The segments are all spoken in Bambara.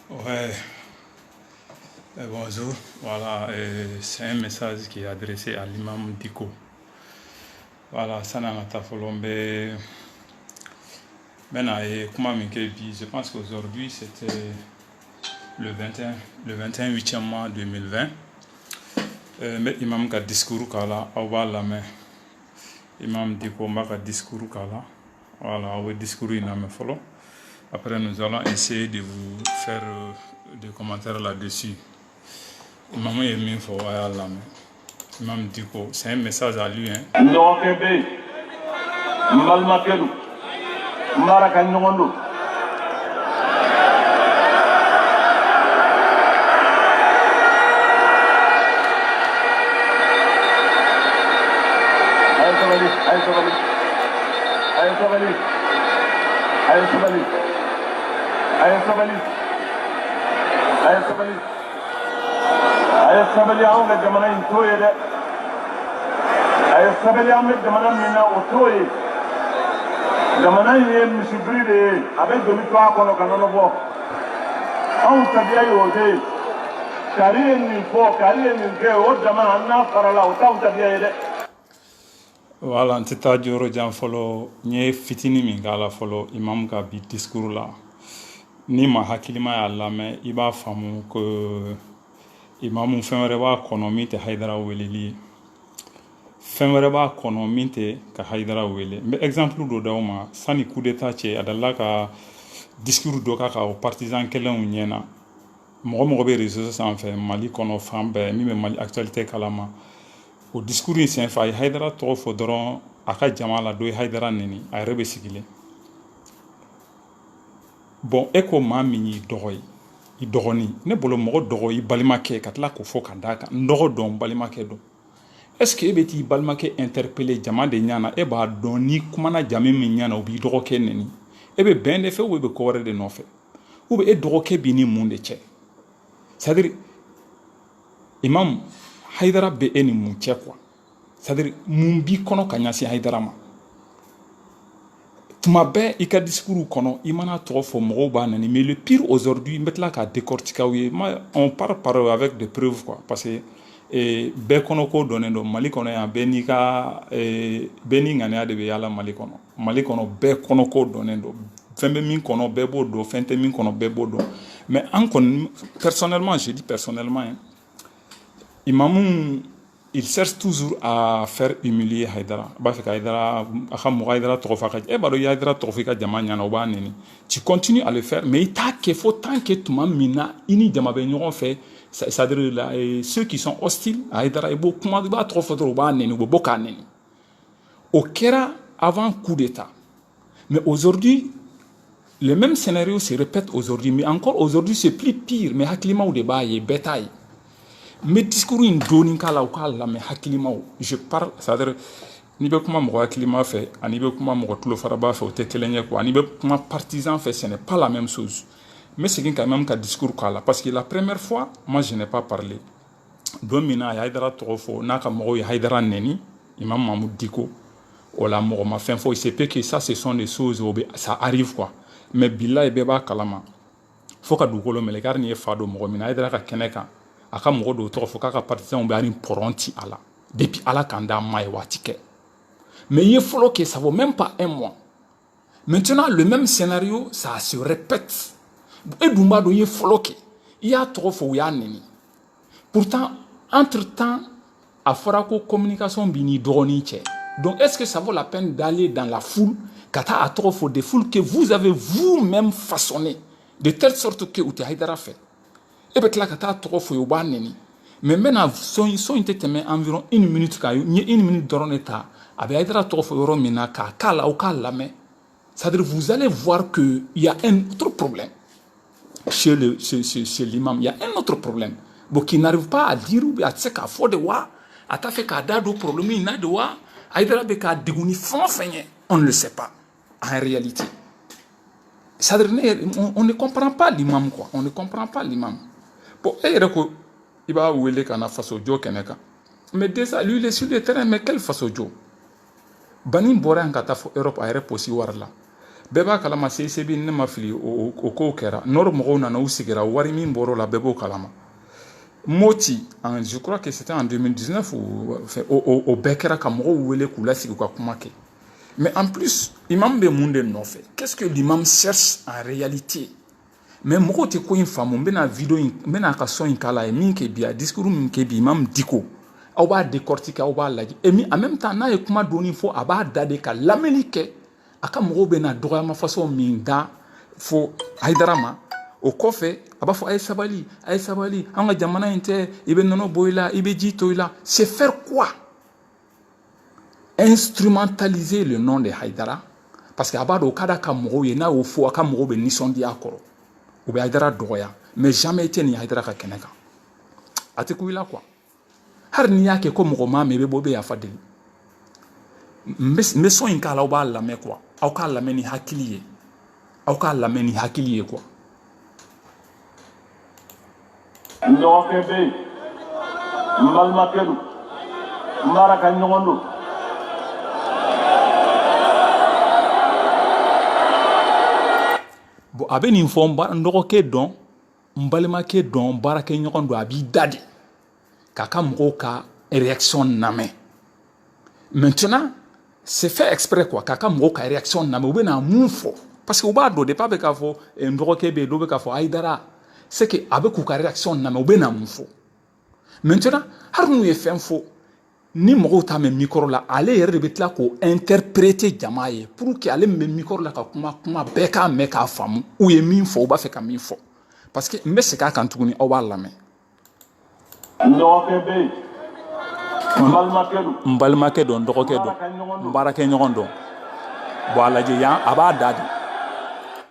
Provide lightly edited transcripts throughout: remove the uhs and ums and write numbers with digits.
Ouais, bonjour. Voilà, c'est un message qui est adressé à l'imam Diko. Voilà, ça n'a pas fait maintenant, je pense qu'aujourd'hui c'était le 21, le 28e mois 2020. Mais imam ka discours kala, awa la main. Imam Diko m'a ka discours kala. Voilà, au discours il n'a pas follow. Après, nous allons essayer de vous faire des commentaires là-dessus. Imam est mis pour la main. Imam Diko, c'est un message à lui. Non, Kébé, Malmakedou, Marakanyondo. Sabali aunga jamana intoye de ay sabali amme jamana mina otoye jamana ye misibride abe domi to akono kanono bo on tabiya yode kariye ni ke o jamana na farala o taw tabiya de. Voilà, ntita joro jan folo nye fitini min kala folo imam ka bi discours la ni ma hakilima ya lamɛ i b'a faamu ko imamu fɛn wɛrɛ b'a kɔnɔ min tɛ Haidara weleli fɛn wɛrɛ b'a kɔnɔ min tɛ ka Haidara wele n bɛ exemple dɔ d'aw ma sani coup d'état cɛ a dalila ka discours dɔ k'a ka o partisan kɛlɛnw ɲɛna mɔgɔ bɛ réseau sanfɛ Mali kɔnɔ fan bɛɛ min bɛ Mali actualité kalama o discours in senfɛ a ye Haidara tɔgɔ fɔ dɔrɔn a ka jama la dɔ ye Haidara nɛni a yɛrɛ bɛ sigilen bon e ko maa min y'i dɔgɔ ye i dɔgɔnin ne bolo mɔgɔ dɔgɔ i balimakɛ ka tila k'o fɔ ka d'a kan n dɔgɔ dɔn balimakɛ dɔn est-ce que e bɛ t'i balimakɛ interpeller jama de ɲana e b'a dɔn n'i kumana jama min ɲana o b'i dɔgɔkɛ nɛni e bɛ bɛn de fɛ ou e bɛ ko wɛrɛ de nɔfɛ ou bien e dɔgɔkɛ b'i ni mun de cɛ c'est-à-dire imam Haidara bɛ e ni mun cɛ quoi c'est-à-dire mun b'i kɔnɔ ka ɲɛsin Haidara ma tuma bɛɛ i ka discours kɔnɔ i mana tɔgɔ fɔ mɔgɔw b'a nani mais le pire aujourd'hui n bɛ tila k'a décortiquer aw ye on part avec des preuves quoi parce que bɛɛ kɔnɔ ko dɔnnen don Mali kɔnɔ yan bɛɛ n'i ŋaniya de bɛ yaala Mali kɔnɔ bɛɛ kɔnɔ ko dɔnnen don fɛn bɛ min kɔnɔ bɛɛ b'o dɔn fɛn tɛ min kɔnɔ bɛɛ b'o dɔn mais an kɔni personnellement je dis personnellement hein, imamu il cherche toujours à faire humilier Haidara. Haidara tu continues à le faire, mais il t'a qu'il faut tant que tu m'as mina, ini jamabe fait, c'est-à-dire ceux qui sont hostiles à Haidara, il comment il va trop faire au bas neni, au boka neni. Au Kera avant coup d'état. Mais aujourd'hui, le même scénario se répète aujourd'hui, mais encore aujourd'hui c'est plus pire, mais Haklima ou débat est bétail. Mais discours in doni kala ou kala mais hakilima je parle c'est-à-dire ni be kuma mɔgɔ hakilima fɛ ani be kuma mɔgɔ tulo faraba fɛ o tɛ kelen ye quoi ani be kuma partisan fɛ ce n'est pas la même chose mais c'est quand même ka discours kala parce que la première fois moi je n'ai pas parlé don min na a ye Haidara tɔgɔ fɔ n'a ka mɔgɔw ye Haidara nɛni Imam Mahmoud Diko o la mɔgɔ ma fɛn fɔ il se peut que ça ce sont des choses ça arrive quoi mais billahi bɛɛ b'a kalama fo ka dugukolo mɛlɛ kari ni ye fa don mɔgɔ min na Haidara ka kɛnɛ kan a ka mɔgɔ dɔw tɔgɔ fɔ k'a ka partisan bɛ ani pɔrɔnti a la depuis ala k'an d'a ma ye waati kɛ mais il est fɔlɔ que ça vaut même pas un mois maintenant le même scénario ça se répète e dun b'a dɔn i ye fɔlɔ kɛ i y'a tɔgɔ fɔ u y'a nɛni pourtant entre temps a fɔra ko communication b'i ni dɔgɔnin cɛ donc est-ce que ça vaut la peine d'aller dans la foule ka taa a tɔgɔ fɔ des foules que vous avez vous-même façonné de telle sorte que u tɛ Haidara fɛ e bɛ tila ka taa tɔgɔ fɔ u b'a nɛni mais maintenant son in tɛ tɛmɛ environ 1 minute kan n ye 1 minute dɔrɔn de ta a bɛ Haidara tɔgɔ fɔ yɔrɔ min na k'a k'a la o k'a lamɛn c'est-à-dire vous allez voir que il y a un autre problème chez l'imam il y a un autre problème bon qui n'arrive pas à dire ou bien a tɛ se k'a fɔ de wa a t'a fɛ k'a da don problème in na de wa Haidara bɛ k'a degun ni fɛn o fɛn ye on ne le sait pas en réalité c'est-à-dire on ne comprend pas l'imam quoi on ne comprend pas l'imam. Bon, il va où il est quand faso jo keneka. Mais déjà, lui, il est sur le terrain, mais quelle façon jo? Banim Boran Katafo Europe a reposé war là. bɛɛ b'a kalama CCB ne ma fili o kow kɛra nord mɔgɔw nana u sigira wari min bɔr'o la bɛɛ b'o kalama Moti je crois que c'était en 2019 au bɛɛ kɛra ka mɔgɔw wele k'u lasigi ka kuma kɛ mais en plus imam bɛ mun de nɔfɛ qu'est-ce que l'imam cherche en réalité mais mɔgɔw tɛ ko in faamu n bɛna vidéo in n bɛna ka son in k'a la ye min kɛ bi a discours min kɛ bi imam Diko aw b'a décortiquer aw b'a lajɛ et en même temps n'a ye kuma dɔɔni fɔ a b'a da de ka lamɛnni kɛ a ka mɔgɔw bɛna dɔgɔyama façon min da fo Haidara ma o kɔfɛ a b'a fɔ a ye sabali an ka jamana in tɛ i bɛ nɔnɔ bɔ i la i bɛ ji to i la c'est faire quoi instrumentaliser le nom de Haidara parce que a b'a dɔn o ka d'a ka mɔgɔw ye n'a y'o fɔ a ka mɔgɔw bɛ nisɔndiya a kɔrɔ u bɛ Haidara dɔgɔya mais jamais i tɛ nin Haidara ka kɛnɛ kan a tɛ ku i la quoi hali n'i y'a kɛ ko mɔgɔ maa min i bɛ bɔ i bɛ yafa deli n bɛ son in k'a la aw b'a lamɛn quoi aw k'a lamɛn ni hakili ye aw k'a lamɛn ni hakili ye quoi. Ɲɔgɔnkɛ bɛ yen n balimakɛ don n baara ka ɲɔgɔn don bon a bɛ nin fɔ n dɔgɔkɛ dɔn n balimakɛ dɔn n baarakɛ ɲɔgɔn don a b'i da de k'a ka mɔgɔw ka réaction lamɛn maintenant c'est fait exprès quoi k'a ka mɔgɔw ka réaction lamɛn u bɛ na mun fɔ parce que u b'a dɔn depuis a bɛ k'a fɔ n dɔgɔkɛ bɛ yen dɔw bɛ k'a fɔ Haidara c'est que a bɛ k'u ka réaction lamɛn u bɛ na mun fɔ maintenant hali n'u ye fɛn fɔ ni mɔgɔw t'a mɛn micro la ale yɛrɛ de bɛ tila k'o interpréter jama ye pour que ale min bɛ micro la ka kuma bɛɛ k'a mɛn k'a faamu u ye min fɔ u b'a fɛ ka min fɔ parce que n bɛ segin a kan tuguni aw b'a lamɛn. Ɲɔgɔnkɛ bɛ yen n balimakɛ don n balimakɛ dɔn n dɔgɔkɛ dɔn n baarakɛ ɲɔgɔn dɔn bon a lajɛ yan a b'a da de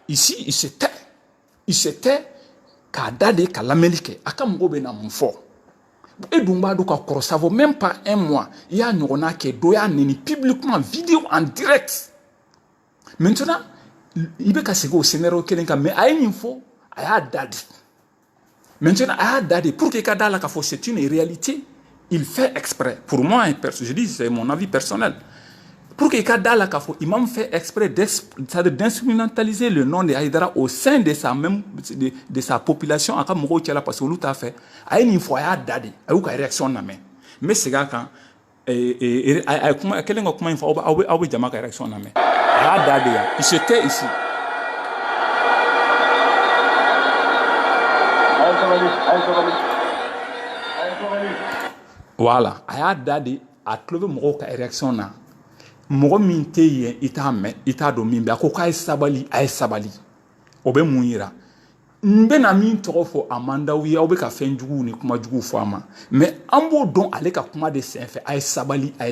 ici il se tait k'a da de ka lamɛnni kɛ a ka mɔgɔw bɛ na mun fɔ e dun b'a dɔn ka kɔrɔ ça vaut même pas un mois i y'a ɲɔgɔnna kɛ dɔ y'a nɛni publiquement vidéo en direct maintenant i bɛ ka segin o scénario kelen kan mais a ye nin fɔ a y'a da de maintenant a y'a da de pour que i ka da la k'a fɔ c'est une réalité il fait exprès pour moi je dis c'est mon avis personnel pour que i ka da la k'a fɔ imam fait exprès c'est-à-dire d'instrumentaliser le nom de Haidara au sein de sa même de sa population a ka mɔgɔw cɛla parce que olu t'a fɛ a ye nin fɔ a y'a da de a y'u ka réaction lamɛn n bɛ segin a kan a ye kuma a kɛlen ka kuma in fɔ aw bɛ jama ka réaction lamɛn a y'a da de yan il se tait ici. Voilà a y'a da de a tulo bɛ mɔgɔw ka réaction na mɔgɔ min tɛ yen i t'a mɛn i t'a dɔn min bɛ a ko k'a ye sabali o bɛ mun yira n bɛna min tɔgɔ fɔ a man d'aw ye aw bɛ ka fɛn juguw ni kuma juguw fɔ a ma mais an b'o dɔn ale ka kuma de senfɛ a ye sabali a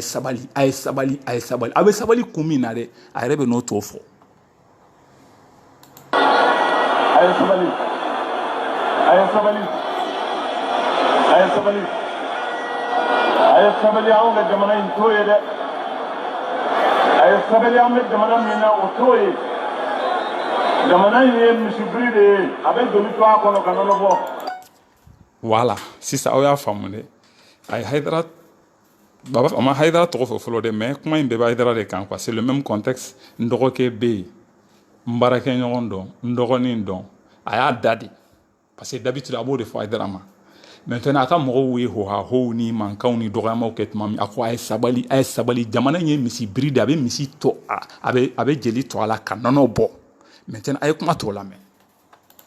bɛ sabali kun min na dɛ a yɛrɛ bɛ n'o t'o fɔ. a ye sabali anw ka jamana in t'o ye dɛ a ye sabali an bɛ jamana min na o t'o ye jamana in ye misibiri de ye a bɛ joli to a kɔnɔ ka nɔnɔ bɔ. Voilà sisan aw y'a faamu dɛ a ye Haidara baba a ma Haidara tɔgɔ fɔ fɔlɔ dɛ mais kuma in bɛɛ bɛ Haidara de kan quoi c'est le même contexte n dɔgɔkɛ bɛ yen n baarakɛ ɲɔgɔn dɔn n dɔgɔnin dɔn a y'a da de parce que d'habitude a b'o de fɔ Haidara ma maintenant a ka mɔgɔw ye hohahow ni mankanw ni dɔgɔyamaw kɛ tuma min a ko a ye sabali jamana in ye misibiri de a bɛ misi to a bɛ jeli to a la ka nɔnɔ bɔ maintenant a ye kuma t'o lamɛn.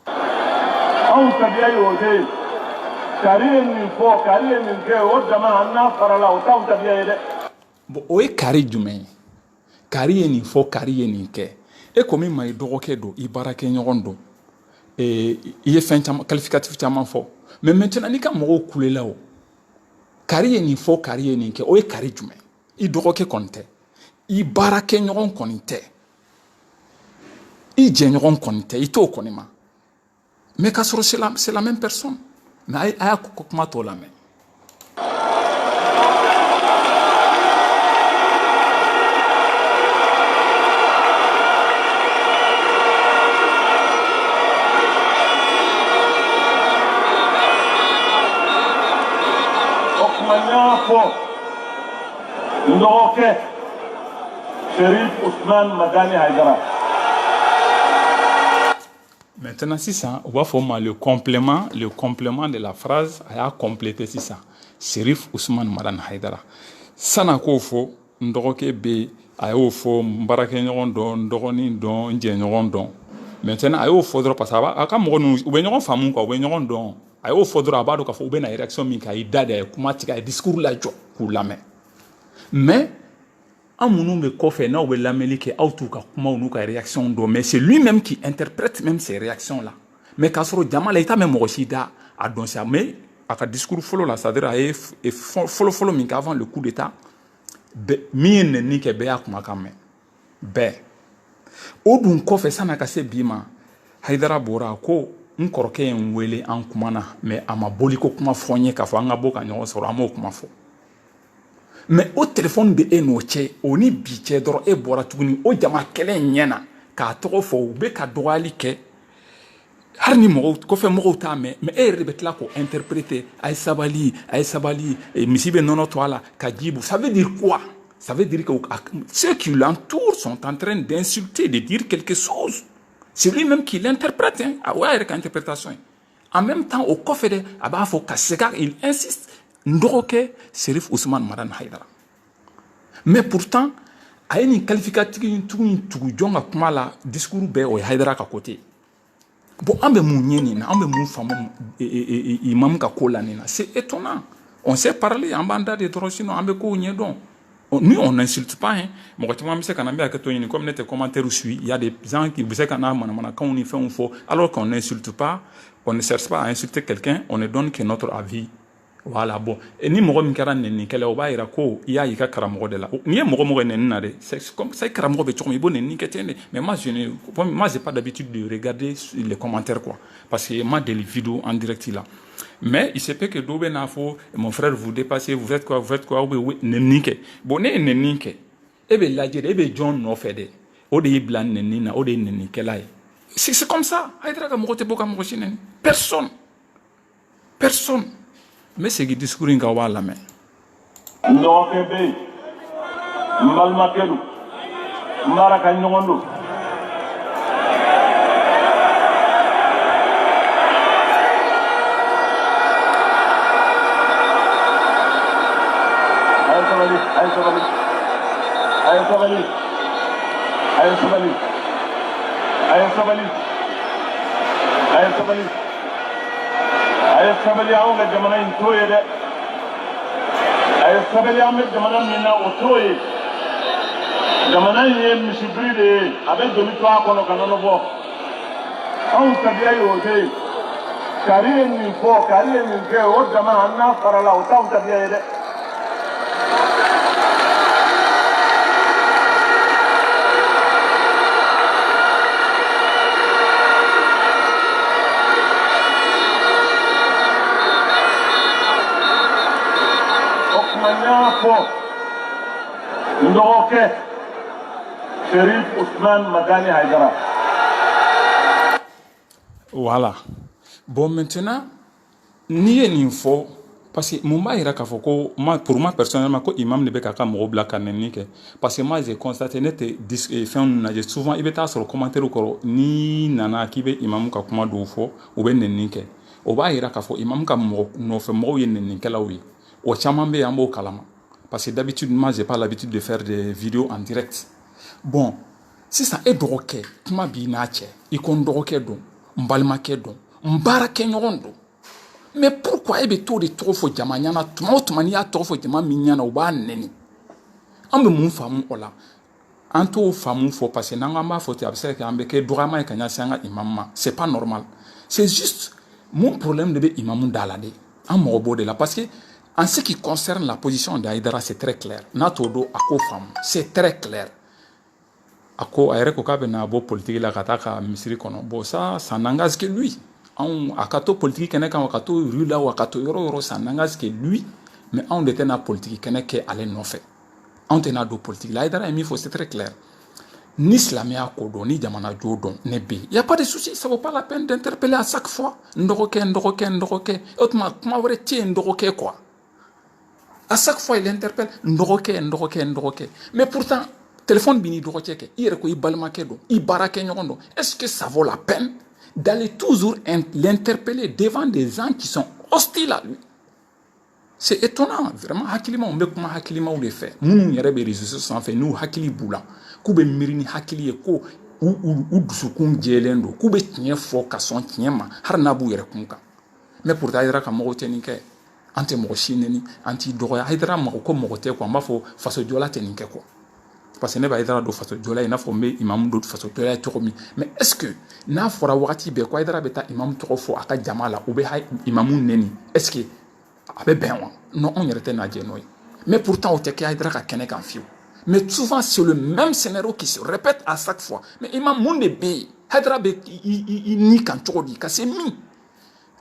anw tabiya y'o de ye kari ye nin fɔ kari ye nin kɛ o dama an n'a farala o t'anw tabiya ye dɛ. bon o ye kari jumɛn ye kari ye nin fɔ kari ye nin kɛ e ko min ma i dɔgɔkɛ don i baarakɛ ɲɔgɔn don i ye fɛn caman qualificatif caman fɔ mais maintenant n'i ka mɔgɔw kulela o kari ye nin fɔ kari ye nin kɛ o ye kari jumɛn i dɔgɔkɛ kɔni tɛ i baarakɛ ɲɔgɔn kɔni tɛ i jɛɲɔgɔn kɔni tɛ i t'o kɔni ma mais k'a sɔrɔ c'est la même personne mais a y'a kuma t'o lamɛn. fɔ n dɔgɔkɛ Sherif Usman Madani Haidara Maintenant, si ça, on va faire le complément de la phrase, a complété si ça. Shérif Ousmane Madan Haidara. Sana ko fo, ndoroke be, ayo fo, mbarake nyoron don, ndoroni don, ndje nyoron don. Maintenant, ayo fo dro parce que aka mo nu, ube nyoron famu ko, ube nyoron don. Ayo fo dro abado ka fo ube na réaction mi ka idade kuma tika discours la jo pour la main. Mais Amounou me kofe na ou l'Amérique auto ka kuma ou ka réaction do mais c'est lui-même qui interprète même ces réactions là mais kasoro jama la ita même rochida a don ça mais aka discours follow la c'est-à-dire et follow min avant le coup d'état be mine ni ke be akuma kame be odun kofe sana ka se bima Haidara bora ko nkoroke en wele an kumana mais ama boliko kuma fonye ka fo anga boka nyo soro amo kuma fo. Mais au téléphone de enoche, oni biche doro e bora tuguni o jama kele nyena ka toko fo be ka doali ke har ni mo ko fe mo ta mais e rebet la ko interpréter ay sabali et misibe nono toala ka jibu ça veut dire quoi? Ça veut dire que ceux qui l'entourent sont en train d'insulter, de dire quelque chose. C'est lui-même qui l'interprète hein, ah ouais avec interprétation. En même temps au kofede aba fo kasega il insiste ndoroke Shérif Ousmane Madan Haidara. Mais pourtant, a une qualificative tout jonga kuma la discours be o Haidara ka côté. Bon, ambe mounieni na ambe mou famu imam ka kola nina. C'est étonnant. On s'est parlé en banda de drosino ambe ko nyedon. Nous on n'insulte pas hein. Moi quand on me sait qu'on a bien que toi comme net commentaire suit, il y a des gens qui vous savez qu'on a quand on y fait un faux alors qu'on n'insulte pas, on ne cherche pas à insulter quelqu'un, on ne donne que notre avis. Voilà bon et ni mogo mikara nenni kele oba ira ko iya yika karamo de la ni mogo nenni na de c'est comme ça karamo be chomi bon nenni ketende mais moi j'ai pas d'habitude de regarder les commentaires quoi parce que moi des vidéos en direct là mais il se peut que dobe na fo mon frère vous dépassez vous faites quoi oui nenni ke bon nenni ke ebe lajede ebe John no fede o de blan nenni na o de nenni ke lai c'est comme ça Haidara ka mogo te boka mogo chinen personne mais c'est qui discours inga wala me no kebe mbal makelu maraka nyondo ay sabali awon jamana in toye de ay sabali am jamana mina o toye jamana ye misibri de avec de l'histoire kono kanono bo on tabiya yo de kariye ni ke o jamana na farala o taw tabiya de ndoroke Shérif Ousmane Madan Haidara. Voilà. Bon maintenant ni une fois parce que moi ira ka foko pour moi personnellement ko imam ne be ka mo bla kaneni ke parce que moi j'ai constaté net fin na j'ai souvent ibeta sur commentaire ko ni nana ki be imam ka kuma do fo o be nenni ke o ba ira ka fo imam ka mo no fe mo yen nenni kala wi o chama be ambo kalama. Parce que d'habitude, moi, j'ai pas l'habitude de faire des vidéos en direct. Bon, si ça est drogué, comment binache, il compte drogué donc, mbalmaké donc, mbaraké nyondo. Mais pourquoi il y a trop de trop faux jamanyana, tout mania trop faux jaman mignana ou ban neni. Ambe mon femme ola. Anto femme faut passer n'angama faut te observer qu'ambe que drama et kanya sanga imamma. C'est pas normal. C'est juste mon problème de imamou dalade. En morbo de là parce que en ce qui concerne la position d'Haidara, c'est très clair. Natodo ako femme, c'est très clair. Ako aéreko kabe na bo politique la kataka misiri kono. Bon ça n'engage que lui. On akato politique kene kan akato rula ou akato yoro ça n'engage que lui. Mais on était na politique kene ke ale non fait. On était na do politique. Haidara emi faut c'est très clair. Ni islamia kodo ni jamana jodon nebe. Il y a pas de souci, ça vaut pas la peine d'interpeller à chaque fois. Ndoroke. Autrement comment vrai tie ndoroke quoi. À chaque fois, il interpelle ndoroke. Mais pourtant, téléphone bini ndoroke ke, il reko ibalmake do, ibarake nyondo. Est-ce que ça vaut la peine d'aller toujours l'interpeller devant des gens qui sont hostiles à lui. C'est étonnant, vraiment. Hakilima, on peut comment hakilima ou les faits. Nous, y a des réseaux sociaux, fait nous hakili boula. Koube mirini hakili ko ou dusukun jelendo. Koube tient fort kasson tient ma. Harnabu yere kunka. Mais pour taïdra ka mogo tenike. Ante mogo chineni, anti doroya. Haïdra mogo ko mogo te ko. Mba fo faso diola tenike ko. Parce que ne va être do faso diola ina fo me imam do faso diola toromi. Mais est-ce que na fora wakati be ko haïdra beta imam torofo aka jamala ou be hay imamun neni. Est-ce que non, on y était nadie. Mais pourtant, on était à Kenek en fio. Mais souvent, c'est le même scénario qui se répète à chaque fois. Mais il m'a montré que il n'y a qu'un chodi, que c'est mi.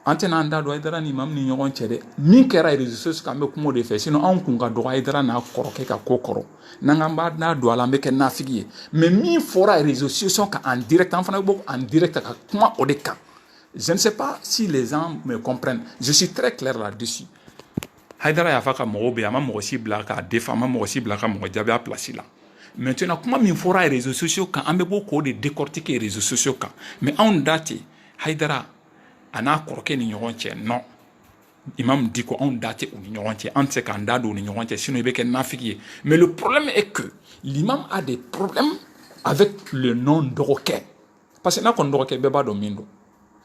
Antenanda do Hydra ni mam ni nyogon chede. Min kera réseaux sociaux comme comment de faire. Sinon, on kunga do Hydra na koroke ka kokoro. Nangamba na do ala meke na figie. Mais mi fora réseaux sociaux en direct, en direct, comment on est. Je ne sais pas si les gens me comprennent. Je suis très clair là-dessus. Haïdara ya faka mogobe ama mogosi blaka defa ama mogosi blaka mogojabe a place là. Maintenant comment min fora les réseaux sociaux quand on beaucoup de décortiquer les réseaux sociaux quand mais on date Haïdara ana koroke ni nyoronche non. Imam dit qu'on date ou ni nyoronche on sait qu'en date ou ni nyoronche sinon il be ken nafiki. Mais le problème est que l'imam a des problèmes avec le nom d'Oroké. Parce que na kon d'Oroké beba domindo.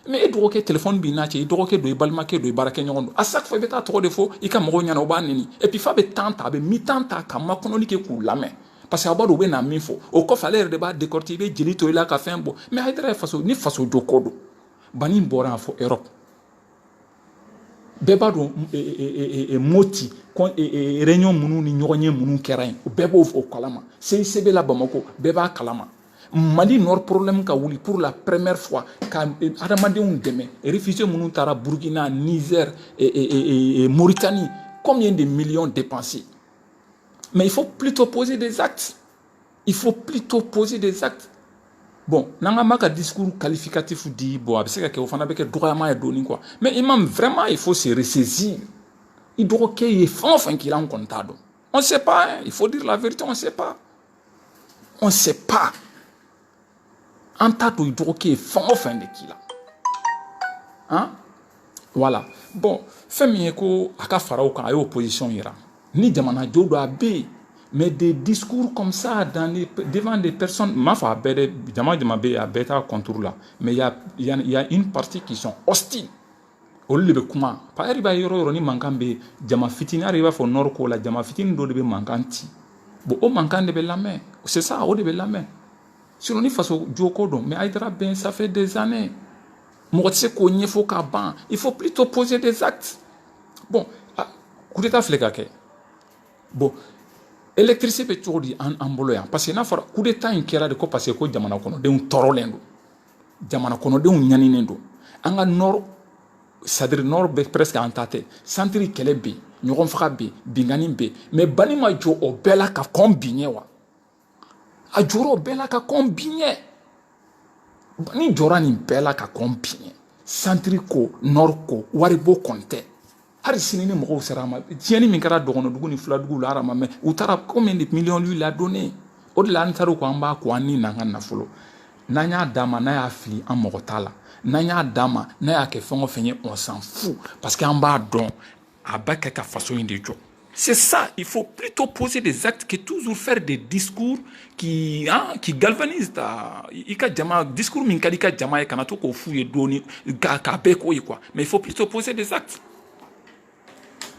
Mais il doit que téléphone binache, il doit que do balmake do barake nyondo. À chaque fois il trop de fois, il ka mo nyana obanini. Et puis fa be tanta be mi tanta ka makono ke ku lame. Parce que abado be na mifo. Au ko fallait de ba décortiquer jelito ila ka fembo. Mais haidra faso ni faso jokodo. Bani mbora fo Europe. Beba do moti kon réunion munu ni nyoronye munu kerain. Beba o kalama. C'est sebe la Bamako, beba kalama. Mali Nord problème ka wuli pour la première fois ka adamadenw dɛmɛ réfugiés minnu taara Burkina, Niger et Mauritanie, combien de millions dépensés? Mais il faut plutôt poser des actes. Il faut plutôt poser des actes. Bon, n'anga ma ka discours qualificatif dit bon a bɛ se ka kɛ o fana bɛ kɛ dɔgɔyama ye dɔɔni quoi. Mais imam vraiment il faut se ressaisir. Il doit qu'il y ait fin qu'il a en compte. On ne sait pas, hein? Il faut dire la vérité, on ne sait pas. On ne sait pas. En tas de drogués fin de qui là. Hein? Voilà. Bon, Femieko aka farao kan ayo opposition ira. Ni jamana jodo abe, mais des discours comme ça devant des personnes, ma fa bede jamana be a beta contour là. Mais il y a une partie qui sont hostiles. Au lieu de comment, par exemple, yoro ni mankambe jama fitini arriva fo norko la jama fitini do de be mankanti. Bon, o mankan de be la main. C'est ça, o de be la main. Sinon, il faut mais Haïdara Ben, ça fait des années. Il faut plutôt poser des actes. Bon, coup d'état flekake. Bon, électricité peut toujours dire en boloyan. Parce que n'a pas coup d'état in kera de ko parce que jamana kono de un torolendo. Jamana kono de un nyaninendo. Anga nord, c'est-à-dire nord presque en tate. Centre kelebe, nyoron frabe, binganimbe. Mais banima jo o bela ka kombinye wa. A joro bela ka combiner ni jora ni bela ka combiner centrico norco waribo konte hari sinini mo serama tieni min kara dogono dugu ni fula dugu la rama mais utara combien de millions lui l'a donné au delà ntaru ko amba ko ani nanga na folo nanya dama na ya fili en mogotala nanya dama na ya ke fongo fenye on s'en fout parce que amba don abaka ka façon inde jo. C'est ça, il faut plutôt poser des actes que toujours faire des discours qui galvanisent discours minkalika jama et kanato ko fouye doni ka beko quoi. Mais il faut plutôt poser des actes.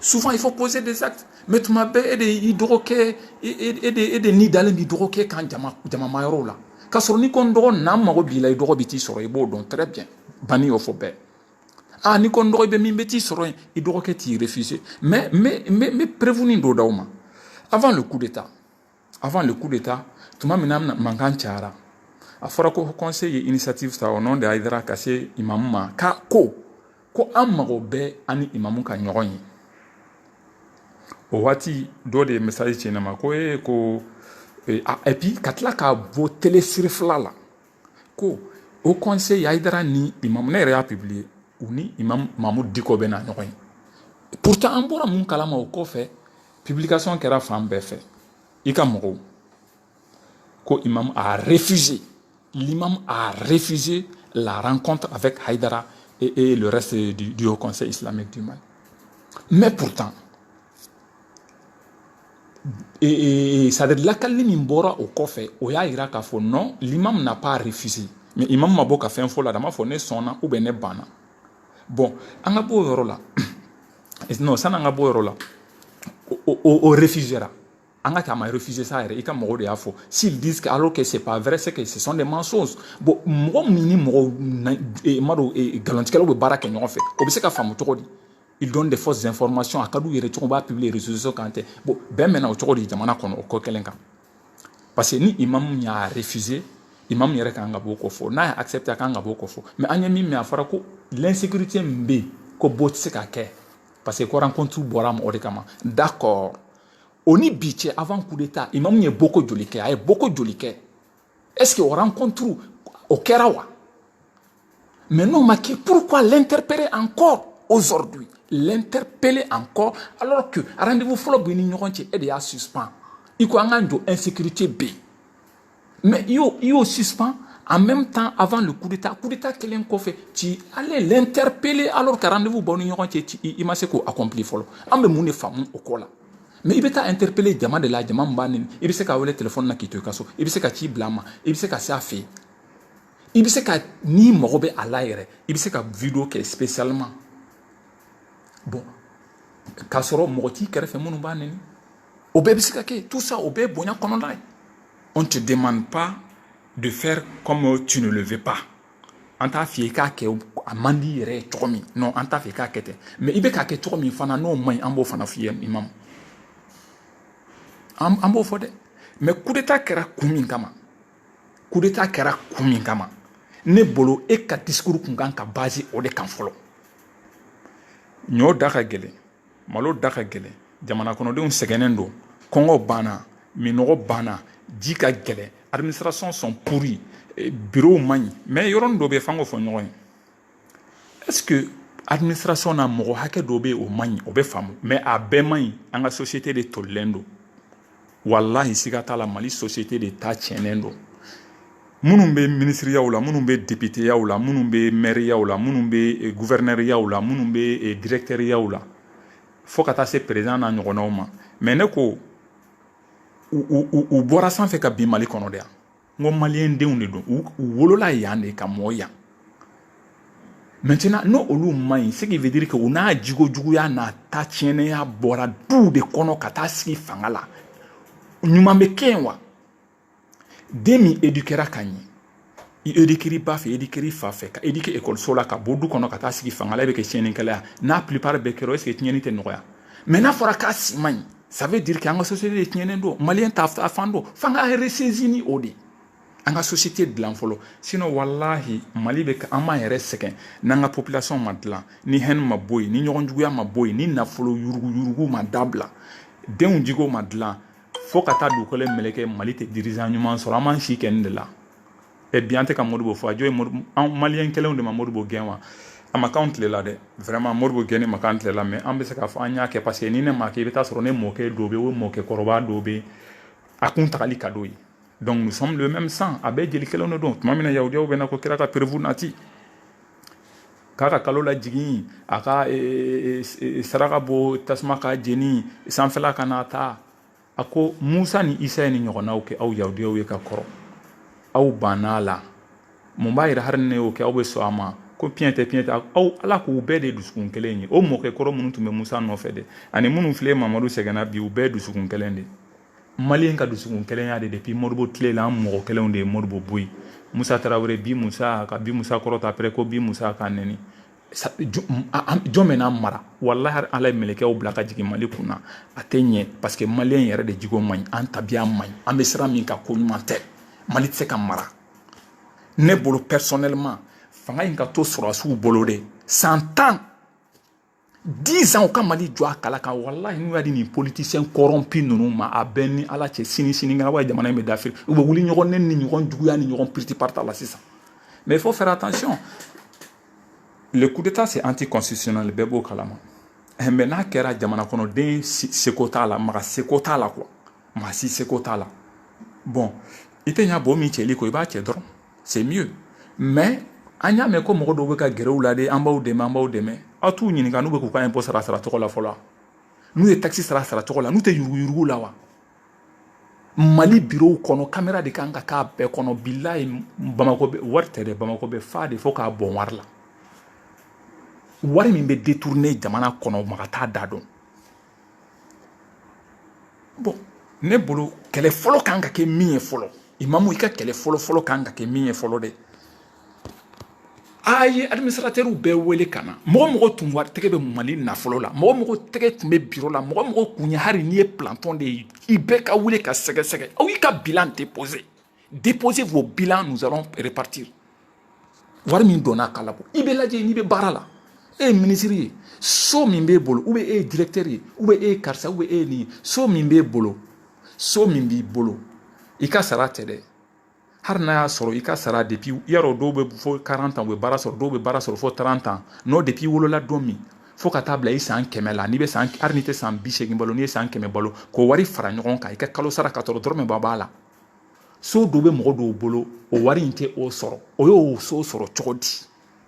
Souvent il faut poser des actes. Mais tu m'as et des hydroquets et des nidalen hydroquets quand jama mayoro là. Kasoro ni kondo na mago bila hydro biti soro ebo donc très bien. Bani au faut be. Ah, ni kon doy be mi beti soro i do roketi refusé mais prévenir do dauma avant le coup d'état tuma minam manganchara a fora ko conseil initiative ça au nom de Haïdara Kassé imamma ka ko amago be ani imamu ka nyoronyi o wati do de message chena mako et puis katla ka vo télé sirfla la ko au conseil Haïdara ni imam ne a publié ni imam Mahmoud Diko bena nyokoy pourtant en bora mun kalama o ko fait publication kera fam be fait ikamogo ko imam a refusé l'imam a refusé la rencontre avec Haïdara et le reste du Haut Conseil islamique du Mali. Mais pourtant, c'est-à-dire lakali min bɔra o kɔfɛ o y'a yira k'a fɔ non, l'imam n'a pas refusé, mais imam ma bɔ ka fɛn fɔ la dama fɔ ne sɔnna ou bien ne banna. Bon, an ka bɔ o yɔrɔ la non, san'an ka bɔ o yɔrɔ la o refusera. An ka kɛ a ma refuser ça yɛrɛ i ka mɔgɔw de y'a fɔ. S'ils disent que alors que c'est pas vrai, c'est que ce sont des mensonges. Bon, mɔgɔ min ni mɔgɔ ma dɔn nkalontigɛlaw bɛ baara kɛ ɲɔgɔn fɛ o bɛ se ka faamu cogo di? Ils donnent des fausses informations a ka d'u yɛrɛ cogo b'a publier réseaux sociaux kan tɛ. Bon, bɛn mɛnna o cogo di jamana kɔnɔ o ko kelen kan. Parce que ni imam y'a refusé, imam yɛrɛ kan ka bɔ o kɔ fɔ. N'a y'a accepté a kan ka bɔ o kɔ fɔ. Mais an ye min mɛn a fɔra ko l'insécurité min bɛ yen ko bɔ tɛ se ka kɛ parce que ko rencontre bɔra mɔgɔ de kama. D'accord. Oni bi cɛ avant coup d'état imam ye boko joli kɛ a ye boko joli kɛ est-ce que o rencontre o kɛra wa? Mais non ma kɛ pourquoi l'interpeller encore aujourd'hui? L'interpeller encore alors que rendez-vous fɔlɔ bɛ ni ɲɔgɔn cɛ e de y'a suspend i ko an ka jɔ insécurité bɛ yen mais i y'o suspend en même temps avant le coup d'état kelen kɔfɛ tu allais l'interpeller alors que rendez-vous b'aw ni ɲɔgɔn cɛ i ma se k'o accomplir fɔlɔ an bɛ mun de faamu o ko la. Mais il peut interpeller jama de la jama mbani, il peut se ka wele téléphone na kito kaso, il peut se ka ci blama, il peut se ka sa fait. Il peut se ka ni mogobe à l'air, il peut se ka vidéo qui est spécialement. Bon, kasoro mogoti kere fait mon mbani. Obe se ka ke tout ça obe bonya konondai. On te demande pas de faire comme tu ne le veux pas. On t'a fait ka ke amandi re tomi. Non, on t'a fait ka kete. Mais il be ka ke tomi fana no mai ambo fana fiem imam. An b'o fɔ dɛ mais coup d'état kɛra kun min kama ne bolo e ka discours kun kan ka base o de kan fɔlɔ ɲɔ da ka gɛlɛn malo da ka gɛlɛn jamana kɔnɔdenw sɛgɛnnen don kɔngɔ banna minɔgɔ banna ji ka gɛlɛn administration sont pourris bureau man ɲi mais yɔrɔnin dɔ bɛ f'an k'o fɔ ɲɔgɔn ye est-ce que administration na mɔgɔ hakɛ dɔ bɛ o man ɲi o bɛ faamu mais a bɛɛ man ɲi an ka société de tolilen don. Wallahi siga t'a la Mali société de ta tiɲɛnen don minnu bɛ ministriyaw la minnu bɛ députéyaw la minnu bɛ maire-yaw la minnu bɛ gouverneur-yaw la minnu bɛ directeur-yaw la fo ka taa se président n'a ɲɔgɔnnaw ma mais ne ko u bɔra sanfɛ ka bin Mali kɔnɔ de yan n ko maliyɛn denw de don u wolola yan de ka mɔ yan maintenant n'o olu man ɲi ce qui veut dire que u n'a jigo juguya n'a ta tiɲɛnɛya bɔra duw de kɔnɔ ka taa sigi fanga la. Ɲuman bɛ kɛ yen wa den min éduquera ka ɲɛ i éduquer ba fɛ éduquer fa fɛ ka éduquer école la ka bɔ du kɔnɔ ka taa sigi fanga la i bɛ kɛ tiɲɛnikɛla ye n'a plupart bɛɛ kɛra est-ce que tiɲɛni tɛ nɔgɔya mais n'a fɔra k'a si man ɲi ça veut dire que an ka société de tiɲɛnen don maliyɛn t'a fan don f'an ka ressaisir ni o de an ka société dilan fɔlɔ sinon wallahi Mali bɛ an b'an yɛrɛ sɛgɛn n'an ka population ma dilan ni haine ma bɔ yen ni ɲɔgɔn juguya ma bɔ yen ni nafolo yurugu ma dabila denw jigo ma dilan fo ka taa dugukolo meleke Mali tɛ dirigeant ɲuman sɔrɔ an b'an si kɛ nin de la et bien an tɛ ka Modibo fɔ a jo ye an maliyɛn kelenw de ma Modibo gɛn wa a ma k'anw tile la dɛ vraiment Modibo gɛnni ma k'an tile la mais an bɛ se k'a fɔ an y'a kɛ parce que ni ne m'a kɛ i bɛ taa sɔrɔ ne mɔkɛ dɔ bɛ yen o mɔkɛ kɔrɔba dɔ bɛ yen a kun tagali ka d'o ye donc nous sommes le même sang a bɛɛ jeli kelenw de don tuma min na yahudiyaw bɛ na ko kira ka prévu nati k'a ka kalo lajigin a ka saraka bɔ tasuma ka jeni sanfɛla ka na taa a ko Musa ni Isa ye ni ɲɔgɔnnaw kɛ aw yahudiyaw ye ka kɔrɔ aw banna la mun b'a yira hari ne y'o kɛ aw bɛ sɔn a ma ko piɲɛ tɛ aw ala k'u bɛɛ de dusukun kelen ye o mɔkɛ kɔrɔ minnu tun bɛ Musa nɔfɛ dɛ ani minnu filɛ Mamadu sɛgɛnna bi u bɛɛ dusukun kelen de maliyɛn ka dusukun kelenya de depuis Modibo tile la an mɔgɔ kelenw de ye Modibo boyi Musa Tarawele bi Musa kɔrɔta après ko bi Musa ka nɛni jɔn bɛ n'an mara wallahi ala ye mɛlɛkɛw bila ka jigin Mali kun na a tɛ ɲɛ parce que maliyɛn yɛrɛ de jigo man ɲi an tabiya man ɲi an bɛ siran min ka ko ɲuman tɛ Mali tɛ se ka mara ne bolo personnellement fanga in ka to sɔrɔdasiw bolo de 100 ans 10 ans u ka Mali jɔ a kala kan wallahi n'u y'a di nin politicien corrompu ninnu ma a bɛɛ ni ala cɛ sinikɛnɛ wa jamana in bɛ dafiri u bɛ wuli ɲɔgɔn nɛni ni ɲɔgɔn juguya ni ɲɔgɔn piriti parta la sisan mais il faut faire attention. Le coup d'état c'est anticonstitutionnel bɛɛ b'o kalama mais n'a kɛra jamana kɔnɔden seko t'a la maga seko t'a la quoi maa si seko t'a la bon i tɛ ɲa bɔ min cɛli ko i b'a cɛ dɔrɔn c'est mieux mais an y'a mɛn ko mɔgɔ dɔw bɛ ka gɛrɛw la de an b'aw dɛmɛ aw t'u ɲininka n'u bɛ k'u ka impôt sara cogo la fɔlɔ n'u ye taxe sara cogo la n'u tɛ yuruguyurugu la wa Mali bureau kɔnɔ caméra de kan ka k'a bɛɛ kɔnɔ bilayi Bamako bɛ wari tɛ dɛ Bamako bɛ fa de fo k'a bɔn wari la wari min bɛ détourner jamana kɔnɔ mɔgɔ t'a da dɔn bon ne bolo kɛlɛ fɔlɔ kan ka kɛ min ye fɔlɔ imamu i ka kɛlɛ fɔlɔ kan ka kɛ min ye fɔlɔ dɛ a ye administrateur bɛɛ wele ka na mɔgɔ tun wari tɛgɛ bɛ Mali nafolo la mɔgɔ tɛgɛ tun bɛ bureau la mɔgɔ kun ye hali n'i ye planton de ye i bɛɛ ka wele ka sɛgɛsɛgɛ aw y'i ka bilan déposer vos bilans nous allons répartir wari min donna kala bɔ i bɛ lajɛ n'i bɛ baara la e ye ministre ye so min b'e bolo ou bien e ye directeur ye ou bien e ye karisa ou bien e ye nin ye so min b'e bolo so min b'i bolo i ka sara tɛ dɛ har n'a y'a sɔrɔ i ka sara depuis yarɔ dɔw bɛ fo 40 ans u bɛ baara sɔrɔ dɔw bɛ baara sɔrɔ fo 30 ans n'o depuis wolola don min fo ka taa bila i san 100 la n'i bɛ san har n'i tɛ san 80 balo n'i ye san 100 balo k'o wari fara ɲɔgɔn kan i ka kalo sara ka sɔrɔ dɔrɔmɛ b'a la so dɔw bɛ mɔgɔ dɔw bolo o wari in tɛ o sɔrɔ o y'o so sɔrɔ cogo di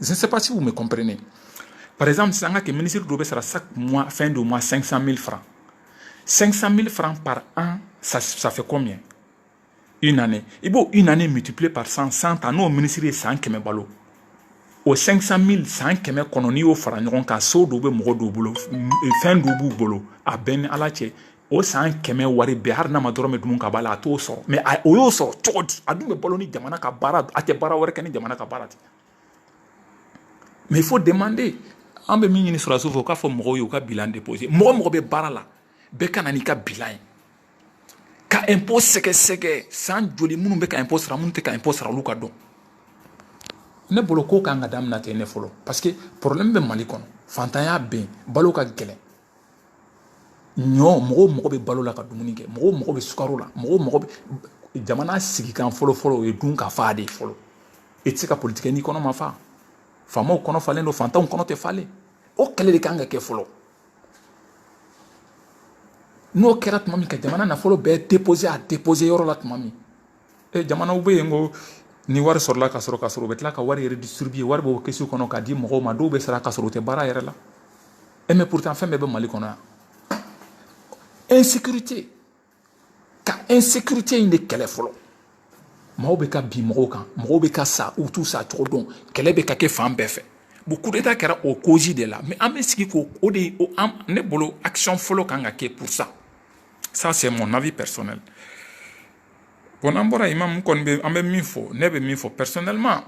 je ne sais pas si vous me comprenez par exemple sisan an ka kɛ ministre dɔw bɛ sara chaque mois fin de mois 500 000 francs 500 000 francs par an ça fait combien une année il faut une année multipliée par 100 ans n'o ministre ye san 100 balo o 500 000 san 100 kɔnɔ n'i y'o fara ɲɔgɔn kan so dɔw bɛ mɔgɔ dɔw bolo fɛn dɔw b'u bolo a bɛɛ ni ala cɛ o san 100 wari bɛɛ hali n'a ma dɔrɔmɛ dumun ka b'a la a t'o sɔrɔ mais o y'o sɔrɔ cogo di a dun bɛ balo ni jamana ka baara a tɛ baara wɛrɛ kɛ ni jamana ka baara tɛ mais il faut demander an bɛ min ɲini sɔrɔdasiw fɛ u k'a fɔ mɔgɔw ye u ka bilan déposer mɔgɔ bɛ baara la bɛɛ ka na n'i ka bilan ye ka impôt sɛgɛsɛgɛ san joli minnu bɛ ka impôt sara minnu tɛ ka impôt sara olu ka dɔn ne bolo ko kan ka daminɛ ten ne fɔlɔ parce que problème bɛ Mali kɔnɔ fantanya bɛ yen balo ka gɛlɛn mɔgɔw bɛ balo la ka dumuni kɛ mɔgɔw bɛ sukaro la mɔgɔw bɛ jamana sigikan fɔlɔ o ye dun ka fa de ye fɔlɔ i tɛ se ka politique n'i kɔnɔ ma fa faamaw kɔnɔ falen don fantanw kɔnɔ tɛ falen o kɛlɛ de kan ka kɛ fɔlɔ n'o kɛra tuma min ka jamana nafolo bɛɛ déposer yɔrɔ la tuma min jamanaw bɛ yen ko ni wari sɔrɔla ka sɔrɔ u bɛ tila ka wari redistribuer wari b'o kɛsu kɔnɔ k'a di mɔgɔw ma dɔw bɛ sara ka sɔrɔ u tɛ baara yɛrɛ la mais pourtant fɛn bɛɛ bɛ Mali kɔnɔ yan insécurité ka insécurité in de kɛlɛ fɔlɔ maaw bɛ ka bin mɔgɔw kan mɔgɔw bɛ ka sa u t'u sa cogo dɔn kɛlɛ bɛ ka kɛ fan bɛɛ fɛ bon coup d'état kɛra o cause de la mais an bɛ sigi k'o de ne bolo action fɔlɔ kan ka kɛ pour ça c'est mon avis personnel bon an bɔra imam kɔni bɛ an bɛ min fɔ ne bɛ min fɔ personnellement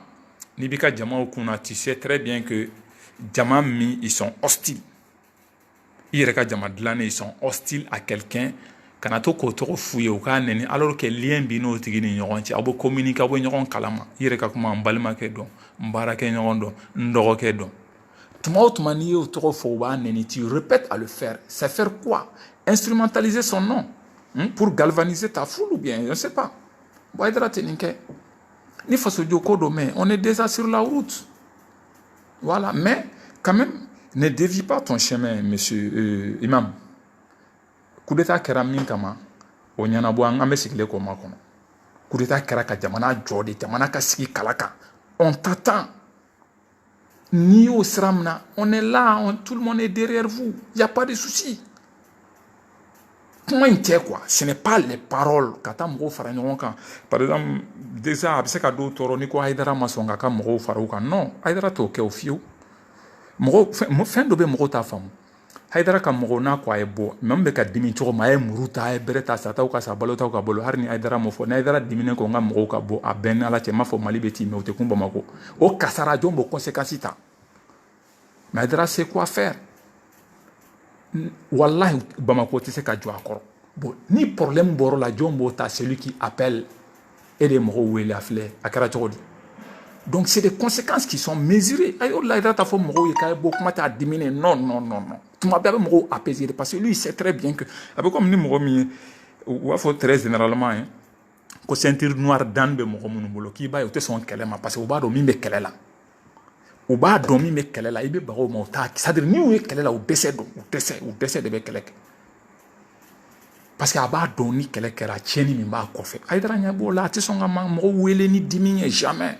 n'i b'i ka jamaw kunna tu sais très bien que jama min ils sont hostiles i yɛrɛ ka jama dilannen ils sont hostiles à quelqu'un kana to k'o tɔgɔ f'u ye u k'a nɛni alors que lien b'i n'o tigi ni ɲɔgɔn cɛ aw bɛ communiquer aw bɛ ɲɔgɔn kalama i yɛrɛ ka kuma n balimakɛ dɔn n baarakɛ ɲɔgɔn dɔn n dɔgɔkɛ dɔn tuma o tuma n'i y'o tɔgɔ fɔ u b'a nɛni tu répètes à le faire c'est faire quoi instrumentaliser son nom pour galvaniser ta foule ou bien je ne sais pas bon Haidara tɛ nin kɛ ni fasojo ko don mais on est déjà sur la route voilà mais quand même ne dévie pas ton chemin monsieur imam coup d'état kɛra min kama o ɲɛnabɔ an bɛ sigilen k'o makɔnɔ coup d'état kɛra ka jamana jɔ de jamana ka sigi kala kan on t'attend n'i y'o sira min na on est là tout le monde est derrière vous il y a pas de souci kuma in tɛ quoi ce n'est pas les paroles ka taa mɔgɔw fara ɲɔgɔn kan par exemple déjà a bɛ se ka dɔw tɔɔrɔ ni ko Haidara ma sɔn ka ka mɔgɔw fara u kan non Haidara t'o kɛ o fiyewu mɔgɔw fɛn dɔ bɛ mɔgɔw t'a faamu Haidara ka mɔgɔw n'a ko a ye bɔ même bɛ ka dimi cogo min a ye muru ta a ye bere ta sataw ka sa balotaw ka balo hali ni Haidara m'o fɔ ni Haidara diminen ko n ka mɔgɔw ka bɔ a bɛɛ ni ala cɛ n m'a fɔ Mali bɛ ten mais o tɛ kun Bamako o kasara jɔn b'o conséquence ta mais Haidara sait quoi faire wallahi Bamako tɛ se ka jɔ a kɔrɔ bon ni problème bɔr'o la jɔn b'o ta celui qui appelle e de ye mɔgɔw wele a filɛ a kɛra cogo di donc c'est des conséquences qui sont mesurées ayi o de la Haidara t'a fɔ mɔgɔw ye k'a ye bɔ kuma t'a diminen non tuma bɛɛ a bɛ mɔgɔw apaiser parce que lui il sait très bien que a bɛ comme ni mɔgɔ min ye u b'a fɔ très généralement ko ceinture noire dan bɛ mɔgɔ minnu bolo k'i b'a ye u tɛ sɔn kɛlɛ ma parce que u b'a dɔn min bɛ kɛlɛ la u b'a dɔn min bɛ kɛlɛ la i bɛ baga o ma u t'a c'est à dire ni u ye kɛlɛ la u dɛsɛ dɔn u dɛsɛ de bɛ kɛlɛ kɛ parce que a b'a dɔn ni kɛlɛ kɛra tiɲɛni min b'a kɔfɛ Haidara ɲɛ b'o la a tɛ sɔn ka mɔgɔw wele ni dimi ye jamais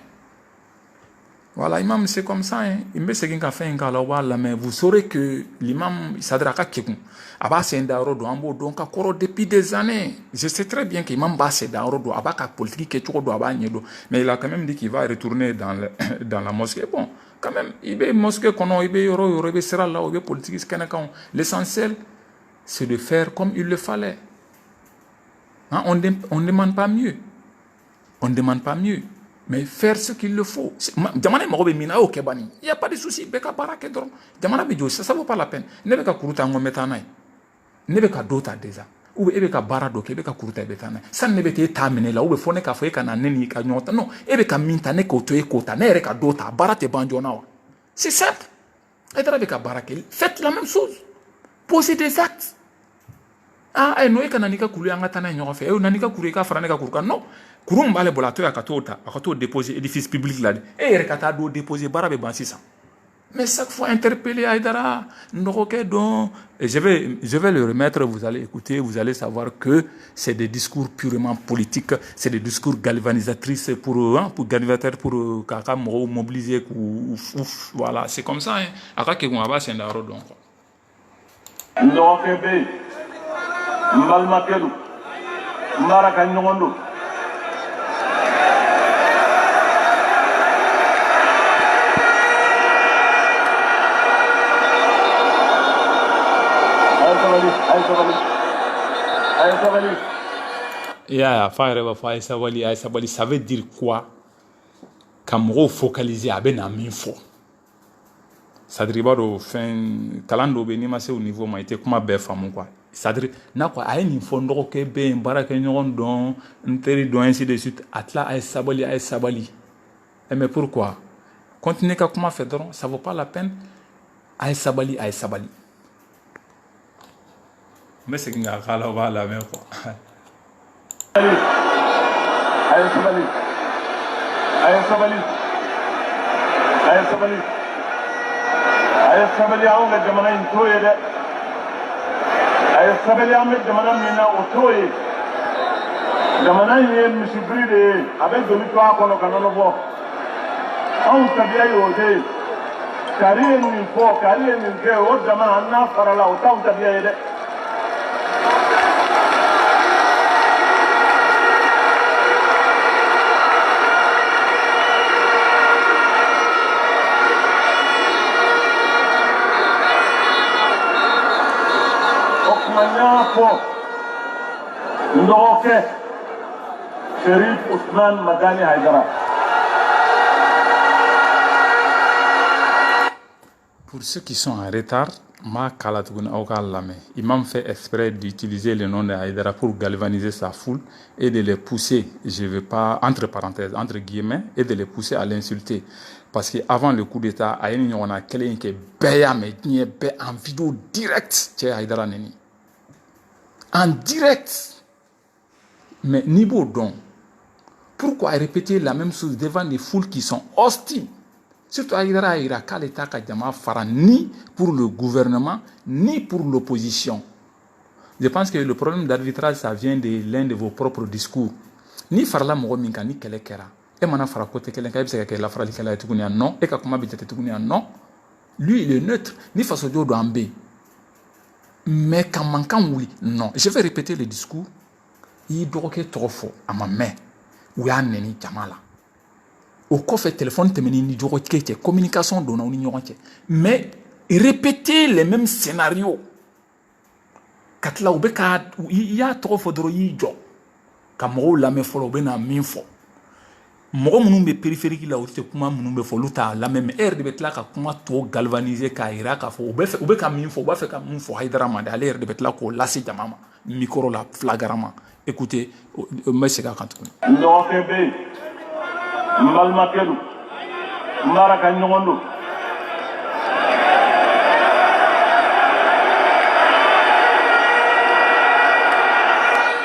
Voilà, imam, c'est comme ça. Hein. Il me dit qu'il fait un cas mais vous saurez que l'imam, il s'adresse à quelqu'un. Aba c'est un daro do ambo donc akoro depuis des années. Je sais très bien que l'imam ba c'est daro do aba ka politique que tu do aba nyedo. Mais il a quand même dit qu'il va retourner dans dans la mosquée. Bon, quand même, il va mosquée kono, il va yoro, il va sera là, il va politique skenakan. L'essentiel, c'est de faire comme il le fallait. Hein, on ne demande pas mieux. On ne demande pas mieux. Mais faire ce qu'il le faut. Il n'y a pas de souci. Ça ne vaut pas la peine. Ne be ka kuruta ngo metana. Ne be ka dota déjà. Ou be ka bara do ke be ka kuruta betana. Ça ne be te tamine la ou be fone ka foye kana neni ka nyota. Non, e be ka minta ne ko to e kota. Ne re ka dota bara te banjona wa. C'est simple. Et be ka bara ke. Faites la même chose. Posez des actes. Ah, no e kana nika kulu anga tana nyoko fe. E nanika kulu ka fara ne ka kuruka. Non. Kurum bale bolato ya akato déposer édifice public là et rekata do déposer barabe bansisa mais chaque fois interpeller Aïdara Ndoroke donc je vais le remettre, vous allez écouter, vous allez savoir que c'est des discours purement politiques, c'est des discours galvanisatrices pour galvanisateur pour kaka mobiliser voilà, c'est comme ça hein akake ngaba c'est ndaro donc Ndoroke be malmakelu maraka nyondo. Ça veut dire quoi? Kamro focalisé à ben info. Ça veut dire fin calando benima c'est au niveau ma été comme be famu quoi. Ça veut dire na quoi a une info ndoko be baraka nyon don nteri don ainsi de suite atla ay sabali. Mais pourquoi? Continuer comme comment faire donc ça vaut pas la peine ay sabali. Mais c'est qu'il y a la même quoi. Ndoroke Sherif Ousmane Madani Haïdara. Pour ceux qui sont en retard, il m'a fait exprès d'utiliser le nom de Haïdara pour galvaniser sa foule et de les pousser, je ne veux pas, entre parenthèses, entre guillemets, et de les pousser à l'insulter. Parce qu'avant le coup d'État, on a quelqu'un qui est en vidéo directe, c'est Haïdara Neni. En direct. Mais niveau don, pourquoi répéter la même chose devant des foules qui sont hostiles? Surtout à l'État ni pour le gouvernement, ni pour l'opposition. Je pense que le problème d'arbitrage, ça vient de l'un de vos propres discours. Ni farla mogominka ni kelekera. Et mana fara kote kelenka ebse ke la frali kala tukuni non et ka kuma bitete tukuni non. Lui il est neutre, ni faso do ambe. Mais quand manquant oui, non. Je vais répéter le discours. Il doit être trop fort à ma main. Ou ya neni jamala. Au coffre téléphone temeni ni doit être communication donna ou n'ignorant. Mais répéter les mêmes scénarios. Katla ou beka il y a trop fort de jo. Kamoro la me follow bena minfo. Mɔgɔ minnu bɛ périphérique la olu tɛ kuma minnu bɛ fɔ olu t'a lamɛn mais e yɛrɛ de bɛ tila ka kuma tɔ galvaniser k'a jira k'a fɔ u bɛ ka min fɔ u b'a fɛ ka mun fɔ Haïdara ma de ale yɛrɛ de bɛ tila k'o lase jama ma micro la flagrant écoutez n bɛ segin a kan tuguni. Ndoroke bɛ yen n balimakɛ don n baara ka ɲɔgɔn don.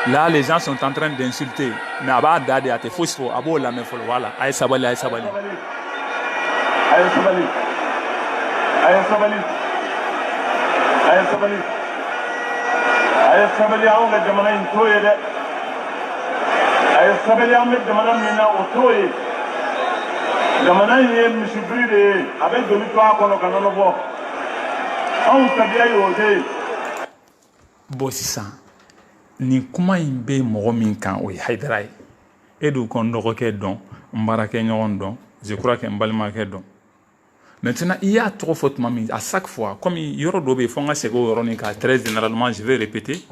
Là, les gens sont en train d'insulter. Mais à Dade, à tes fausses fois, à beau la même fois, voilà. Aïe Sabali. Aïe Sabali. Aïe Sabali, on a demandé une toile. Aïe Sabali, on a demandé une autre. jamana in ye misibiri de ye a bɛ joli to a kɔnɔ ka nɔnɔ bɔ anw tabiya y'o de ye. Bon sisan nin kuma in bɛ mɔgɔ min kan o ye Hayidara ye e dun ko n dɔgɔkɛ dɔn n baarakɛ ɲɔgɔn dɔn je crois que n balimakɛ dɔn maintenant i y'a tɔgɔ fɔ tuma min à chaque fois comme yɔrɔ dɔ bɛ yen fo n ka segin o yɔrɔnin kan très généralement je vais répéter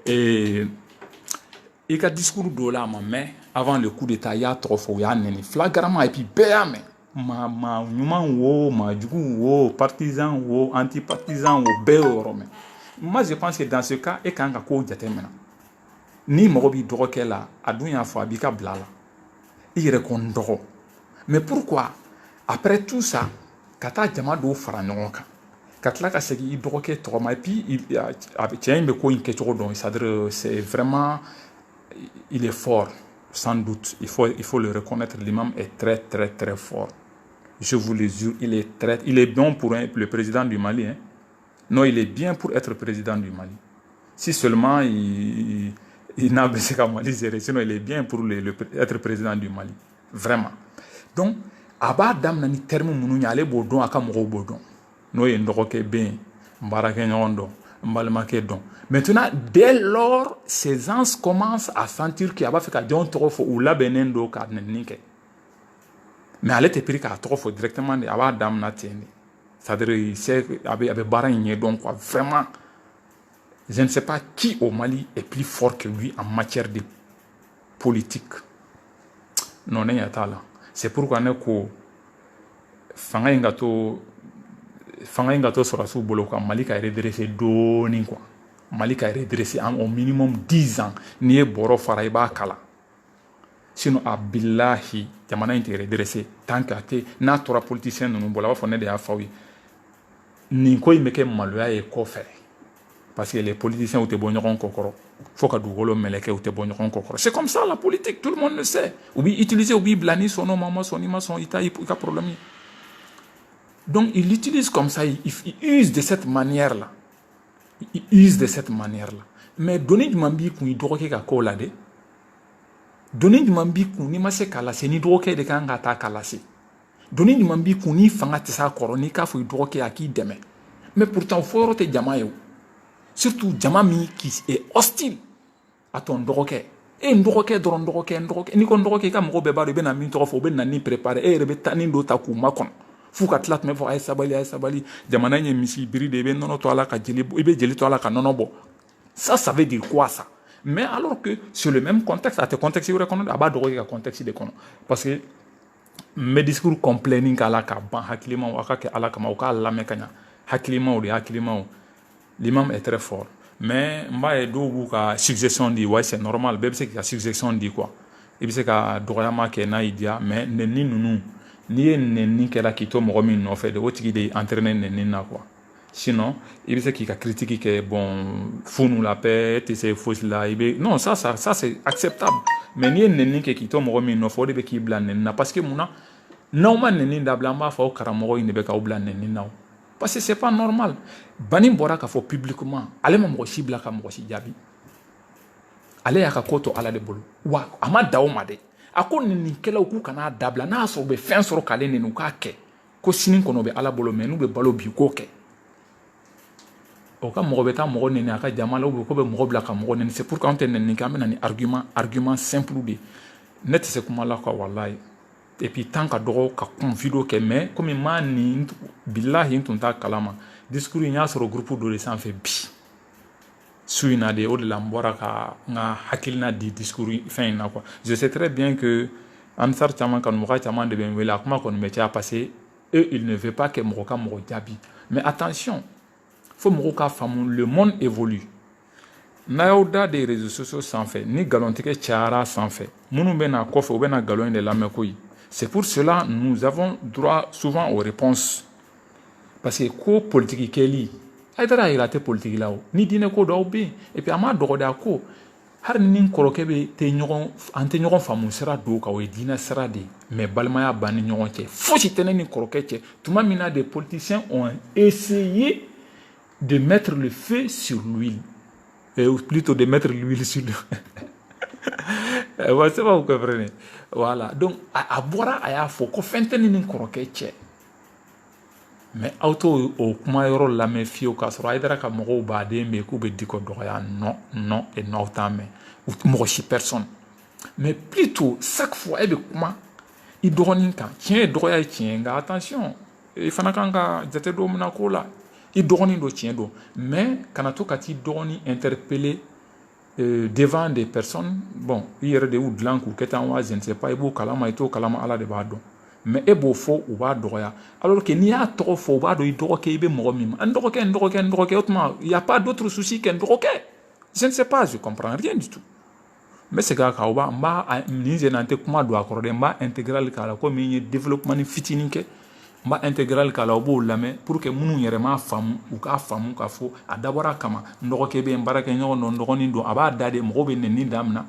i ka discours dɔ la a ma mɛn avant le coup d'état i y'a tɔgɔ fɔ o y'a nɛni flagramment et puis bɛɛ y'a mɛn maa ɲuman wo maa jugu wo partisan wo anti-partisan wo bɛɛ y'o yɔrɔ mɛn. Moi, je pense que dans ce cas, et quand on a ni mɔgɔ b'i dɔgɔkɛ la a dun y'a fɔ a b'i ka bila la i yɛrɛ ko n dɔgɔ mais pourquoi après tout ça ka taa jama dɔw fara ɲɔgɔn kan ka tila ka segin i dɔgɔkɛ tɔgɔ ma et puis cɛ in bɛ ko in kɛcogo dɔn c'est-à-dire c'est vraiment il est fort sans doute il faut le reconnaître, l'imam est très très très fort, je vous le jure, il est bon pour le président du Mali hein. Non, il est bien pour être président du Mali. Si seulement il n'a pas ce Mali gérer, sinon il est bien pour être président du Mali. Vraiment. Donc, aba dam nani terme munu ale bodon aka mogo bodon. No ye ndoke ben, mbarake nyondo, mbalmake don. Maintenant, dès lors, ces gens commencent à sentir qu'il y a pas fait qu'à John Torofo ou la benendo ka nenike. Mais elle était pris qu'à Torofo directement de aba dam na tieni. C'est-à-dire avec Baragné, donc quoi, vraiment, je ne sais pas qui au Mali est plus fort que lui en matière de politique. Non, il y a là. C'est pourquoi on a que Fanga Ingato sera sous Boloka, Mali a redressé doni quoi. Mali a redressé au minimum 10 ans. Ni Boro Faraiba Kala. Sinon, Abillahi, Yamana est redressé. Tant que n'a pas politicien, nous ne pouvons pas faire des ni ko ime ke maloya ye kofɛ parce que les politiciens ou te bonyoron kokoro faut ka dugolo meleke ou te bonyoron kokoro c'est comme ça la politique, tout le monde le sait ou bien utiliser ou bien blani son nom maman son ima son ita il a problème donc il utilise comme ça il use de cette manière là mais donner du mambi kun idoroke ka ko la de donner du mambi kun ni ma se kala se ni doroke de kan ta kala se donner du mambi kun ni fanga te sa koro ni ka fu doroke aki deme mais pourtant faut te jama yo surtout jama mi qui est hostile à ton doroke e ndoroke doron doroke ni ko doroke ka mo be ba be na mi to fo be na ni préparer e rebe tani do ta ku makon fu ka tlat me fo ay sabali jama na nye misi biri de be nono to ala ka jeli e be jeli to ala ka nono bo ça veut dire quoi ça mais alors que sur le même contexte à te contexte vous reconnaître aba doroke ka contexte de kono parce que mes discours complaining ala ka ban hakilima o aka ke ala kama o ka la mekanya hakilima o l'imam est très fort mais mba e do ka suggestion di ouais c'est normal bébé c'est ka suggestion di quoi et puis c'est ka doyama ke na idia mais nenni nunu ni nenni ke la kito mo mi no fait de otigi de entraîner nenni na quoi sinon il be c'est qui ka critique que bon fou nous la paix c'est faux là non ça c'est acceptable mais ni nenni ke kito mo mi no faut de be ki blan nenni na parce que muna non man nenni da blamba fa o karamo ne be ka o blan nenni na parce que c'est pas normal bani bora ka fo publiquement ale mo shibla ka mo shi jabi ale ya ka koto ala de bolo wa ama dawo made akon ni kela ku kana dabla na so be fen soro kale ne nu ka ke ko sinin kono be ala bolo menu be balo bi ko ke o ka mo be ta mo ne aka jamala o ko be mo bla ka mo ne c'est pourquoi on ten ni ka mena ni argument simple de net c'est kuma la ko wallahi et puis tant ka dogo ka confido ke mais comme mani billahi ntunta kalama discours nya soro groupe de sans fait bi suina de o de la mbora ka nga hakilna di discours fin na quoi je sais très bien que ansar chama kan mo ka chama de ben wela kuma kon me tia passé eux ils ne veulent pas que mo ka mo jabi mais attention faut mo ka famu le monde évolue naoda des réseaux sociaux sans fait ni galontike chara sans fait munu bena kofe ou bena galon de la mekoyi. C'est pour cela que nous avons droit souvent aux réponses. Parce que ko politique keli, aidara irate politique là ni dine ko do be et puis ama do da ko har ni koroke be te nyogon ante nyogon famu sera do ka we dina sera de mais balmaya ban nyogon che fo ci tenen ni koroke che tuma mina des politiciens ont essayé de mettre le feu sur l'huile ou plutôt de mettre l'huile sur le C'est pas vous comprenez. Voilà. Donc, à boire, à faut qu'on fasse une croquette. Mais auto au kuma yɔrɔ lamɛn fiyewu k'a sɔrɔ a yɛrɛ ka mɔgɔw baden bɛ yen k'u bɛ di ko dɔgɔya non et non t'a mɛn mɔgɔ si personne mais plutôt chaque fois e bɛ kuma i dɔgɔnin kan tiɲɛ ye dɔgɔya ye tiɲɛ nka attention i fana kan ka jate dɔ minɛ ko la i dɔgɔnin don tiɲɛ don mais kana to ka t'i dɔgɔnin interpeller devant des personnes bon i yɛrɛ de y'u dilan k'u kɛ tan wa je ne sais pas i b'o kalama i t'o kalama ala de b'a dɔn. Mais e b'o fɔ u b'a dɔgɔya alors que n'i y'a tɔgɔ fɔ u b'a dɔn i dɔgɔkɛ i bɛ mɔgɔ min ma n dɔgɔkɛ o tuma il y a pas d'autre souci qu'un dɔgɔkɛ je ne sais pas je comprends rien du tout n bɛ segin a kan n b'a nin sen na n tɛ kuma don a kɔrɔ dɛ n b'a intégral k'a la komi n ye développement ni fitinin kɛ n b'a intégral k'a la o b'o lamɛn pour que minnu yɛrɛ m'a faamu u k'a faamu k'a fɔ a dabɔra a kama n dɔgɔkɛ bɛ yen n baarakɛɲɔgɔn don n dɔgɔnin don a b'a da de mɔgɔw bɛ nɛni daminɛ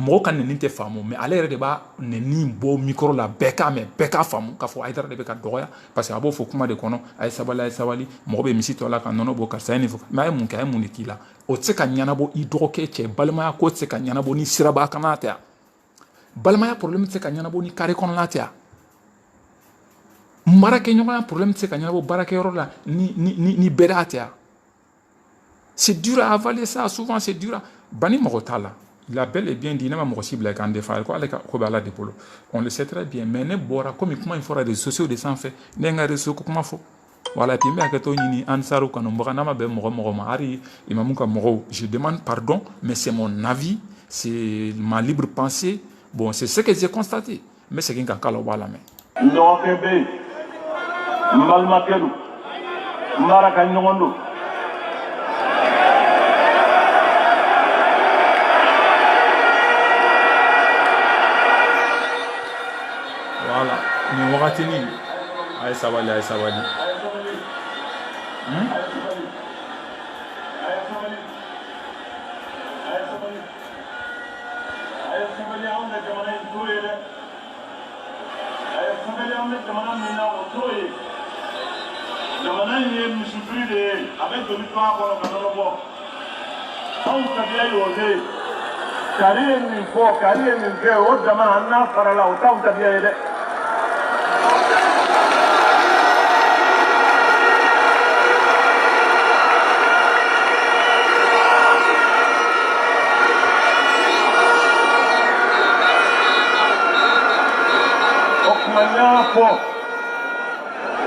mɔgɔ ka nɛni tɛ faamu mais ale yɛrɛ de b'a nɛni bɔ micro la bɛɛ k'a mɛn bɛɛ k'a faamu k'a fɔ Hayidara de bɛ ka dɔgɔya parce que a b'o fɔ kuma de kɔnɔ a ye sabali mɔgɔ bɛ misi tɔ la ka nɔnɔ bɔ karisa ye nin fɔ mais a ye mun kɛ a ye mun de k'i la o tɛ se ka ɲɛnabɔ i dɔgɔkɛ cɛ balimaya ko tɛ se ka ɲɛnabɔ ni siraba kana tɛ yan balimaya problème tɛ se ka ɲɛnabɔ ni carré kɔnɔna tɛ yan baarakɛɲɔgɔnya problème tɛ se ka ɲɛnabɔ baarakɛyɔrɔ la ni bɛɛ tɛ yan c'est dur à avaler ça souvent c'est dur bani mɔgɔ t'a la. Il a bel et bien dit, on le sait très bien, mais ne bora comme comment il faut des réseaux sociaux des sans fait, n'enga réseaux comment faut. Voilà, puis mais akato ni ansaru kanu mborana be moro mari imamuka moro. Je demande pardon, mais c'est mon avis, c'est ma libre pensée. Bon, c'est ce que j'ai constaté, mais c'est qu'un kala wala mais. Ndokebe, malmakelu, maraka nyondo. Voilà, ni wakati ni ay sabali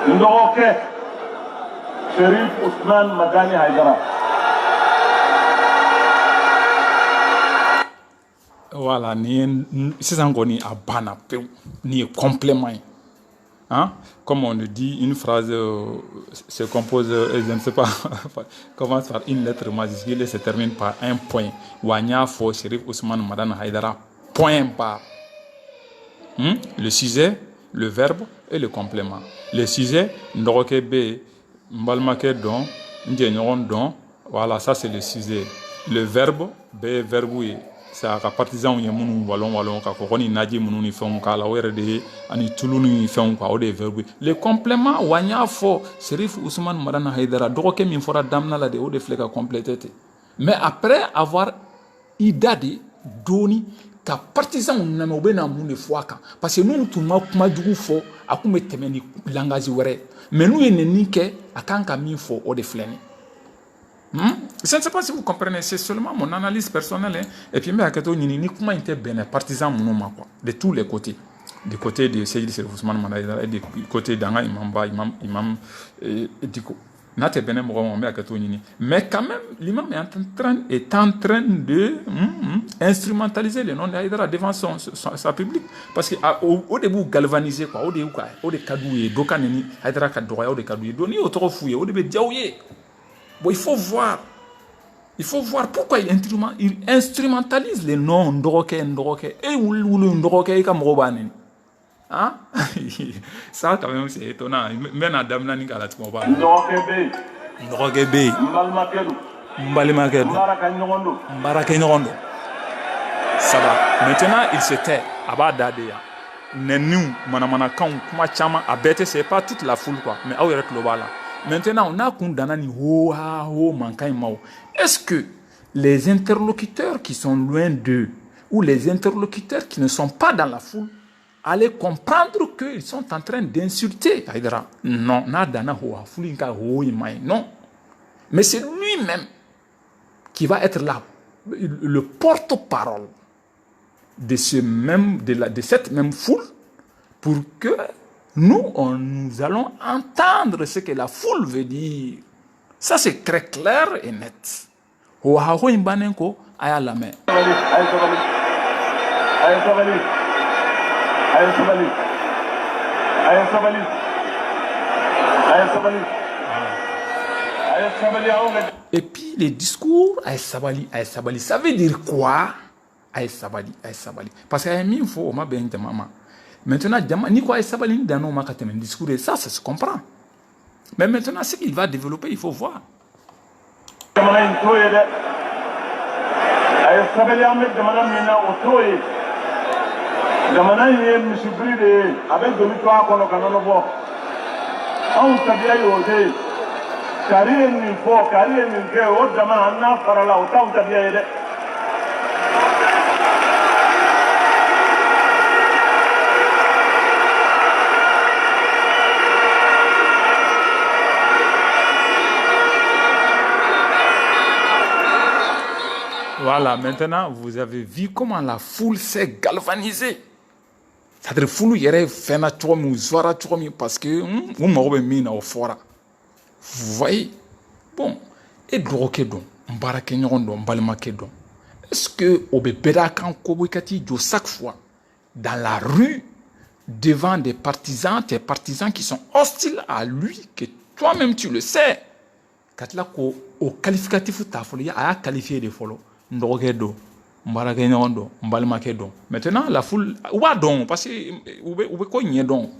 Ndoke Sherif Ousmane Madani Haidara. Voilà, c'est encore ni à bana ni complément. Hein? Comme on le dit, une phrase se compose, je ne sais pas, commence par une lettre majuscule et se termine par un point. Wanya fo Sherif Ousmane Madani Haidara. Point barre. Le sujet, le verbe et le complément. Le sujet, Ndoroke B, Mbalmake don, Ndjenyoron don, voilà, ça c'est le sujet. Le verbe, B, verbe, c'est un partisan où il y a mon wallon, quand ni nadji mounouni font kala, ou de, ani toulouni font quoi, ou des verbes. Le complément, Wanya fo, Serif Ousmane Madana Haidara, Doroke Minfora Damna la de haut de flèques à compléter. Mais après avoir idadi, doni, ka partisan na me obena mun de fois kan parce que nous tout ma kuma jugu fo akume temeni langage wɛrɛ mais nous yene nike akanka min fo o de fleni je ne sais pas si vous comprenez c'est seulement mon analyse personnelle hein? Et puis mais akato ni kuma inte bene partisan mun ma quoi de tous les côtés du côté de Seydi Serif Ousmane Madani et du côté d'Anga imam Diko Nate bene mais quand même l'imam est en train de instrumentaliser le nom de Haidara devant sa public parce que au début galvaniser quoi au début kadouye dokaneni Haidara kadouya au début kadouye doni autour fouiller au début diaouye bon il faut voir pourquoi il instrumentalise les noms ndoroke et wulu ndoroke ka mrobaneni. Hein? Ça quand même c'est étonnant. Même à Damna ni kala tuma ba. Ndokebe. Mbalimakedu. Maraka nyondo. Ça va. Maintenant il se tait. Aba dadeya. Nenu manamana kan kuma chama abete c'est pas toute la foule quoi. Mais awere global. Maintenant on a kundana ni ho mankai mao. Est-ce que les interlocuteurs qui sont loin d'eux où les interlocuteurs qui ne sont pas dans la foule allaient comprendre qu'ils sont en train d'insulter Haïdara. Non, non. Mais c'est lui-même qui va être là, le porte-parole de cette même foule, pour que nous allons entendre ce que la foule veut dire. Ça, c'est très clair et net. Et puis les discours, Sabali, ça veut dire quoi? Sabali. Parce qu'il y a une fois, on m'a bien dit, maman. Maintenant, ni quoi Sabali ni dans nos macatem discours, et ça se comprend. Mais maintenant, ce qu'il va développer, il faut voir. Voilà, maintenant, vous avez vu comment la foule s'est galvanisée. C'est-à-dire, foule, il y a fait parce que vous m'avez mis au fora. Vous voyez? Bon, et drogué donc, est-ce que au Bébérakan Kobikati, chaque fois, dans la rue, devant des partisans, tes partisans qui sont hostiles à lui, que toi-même tu le sais, quand là, au qualificatif, tu as qualifié de follow. Maintenant, la foule, parce que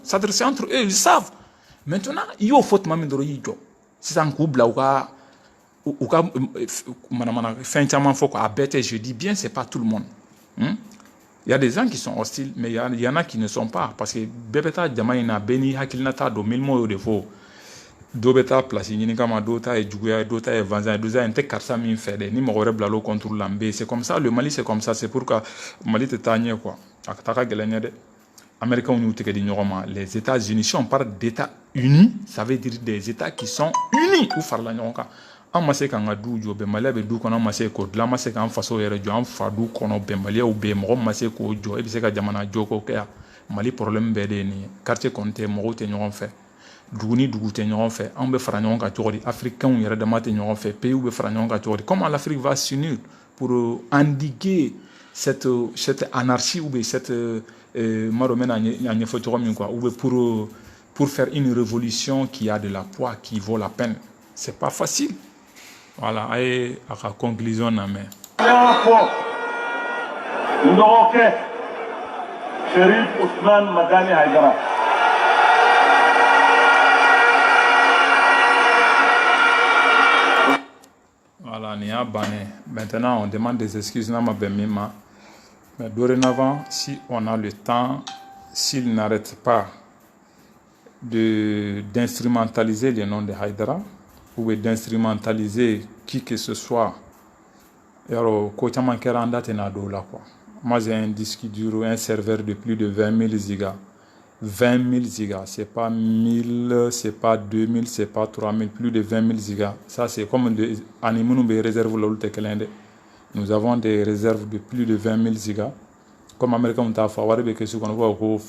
s'adresser entre eux, ils savent. Maintenant, il y a faute de droguer. Si ça couple là, je dis bien, c'est pas tout le monde. Il y a des gens qui sont hostiles, mais il y en a qui ne sont pas. Parce que Bébéta, Djamaïna, Beni, Hakilnata, do 1000 mots de faux. Dobeta place ni kama dota et Djouya, dota et Vanzan, doza inte karsa min fede ni mogore blalo contre l'ambé. C'est comme ça, le Mali c'est comme ça, c'est pourquoi Mali te tanye quoi. Akataka gelanya de Américains nous te dit les États-Unis, si on parle d'États unis, ça veut dire des États qui sont unis ou faire la nyonka. En masse kan ga du jo be Mali be du kono masse ko la masse kan faso yere jo an fadu kono be Mali ou be mo masse ko jo e be se ka jamana jo ko ka Mali problème be de ni quartier compté mo te nyon fait. Duguni dugute ñoron fait on be fara ñoron ka togodi africain yere de maté ñoron fait pays où be fara ñoron ka togodi comment l'Afrique va s'unir pour endiguer cette anarchie ou bien cette maromena ñe foto mi quoi ou pour faire une révolution qui a de la poids qui vaut la peine. C'est pas facile. Voilà, et à la conclusion na mais Sherif Ousmane Madani Haïdara. Voilà, maintenant on demande des excuses. Mais dorénavant, si on a le temps, s'il n'arrête pas d'instrumentaliser le nom de Haïdara ou d'instrumentaliser qui que ce soit, moi j'ai un disque dur, un serveur de plus de 20 000 gigas. 20 000 gigas, c'est pas 1000, c'est pas 2000, c'est pas 3000, plus de 20 000 gigas. Ça, c'est comme des réserves. Nous avons des réserves de plus de 20 000 gigas. Comme Américain, on t'a fait que ce qu'on voit au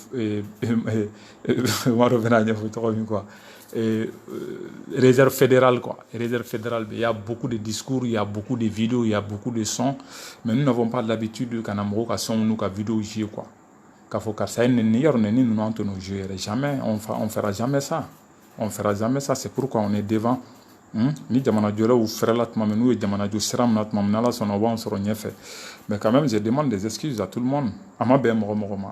réserve fédérale, quoi. Réserve fédérale, il y a beaucoup de discours, il y a beaucoup de vidéos, il y a beaucoup de sons. Mais nous n'avons pas l'habitude qu'en Amérique, son nous qu'à vidéo ici, quoi. Jamais, on fera jamais ça. On fera jamais ça, c'est pourquoi on est devant. Ni jamana jola ou frère la tmame nous et jamana jo seram na tmame na la son on se fait. Mais quand même je demande des excuses à tout le monde.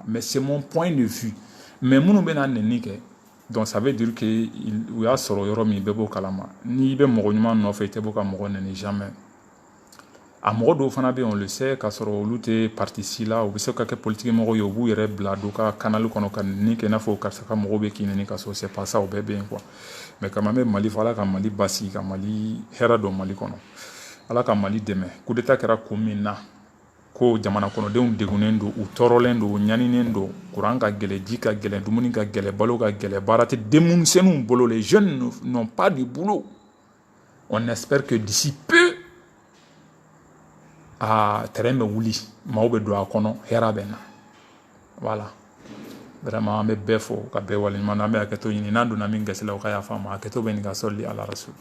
Mais c'est mon point de vue. Mais mon bena nenike. Donc ça veut dire que il y a soro yoromi bebo kalama. Ni be mogonuma no fait tebo ka mogon ne jamais. A mogo fana be on le sait ka soro lutte parti si là ou se ka ke politique mogo yo bu yere blado ka canal kono kan ni ke na fo ka sa ka mogo be kineni ka so c'est pas ça au bébé quoi. Mais quand même Mali voilà ka Mali basi ka Mali hera do Mali kono. Ala ka Mali deme coup d'état kera komina ko jamana kɔnɔdenw degunnen don u tɔɔrɔlen don u ɲaninen don courant ka gɛlɛ ji ka gɛlɛ dumuni ka gɛlɛ balo ka gɛlɛ baara tɛ denmisɛnninw bolo les jeunes n'ont pas de boulot. On espère que d'ici peu terrain bɛ wuli maaw bɛ don a kɔnɔ hɛrɛ bɛ na voilà vraiment an bɛ bɛɛ fo ka bɛɛ waleɲuman dɔn an bɛ hakɛto ɲini n'an donna min gasi la o ka yafa an ma hakɛto bɛ nin ka sɔli ala rasul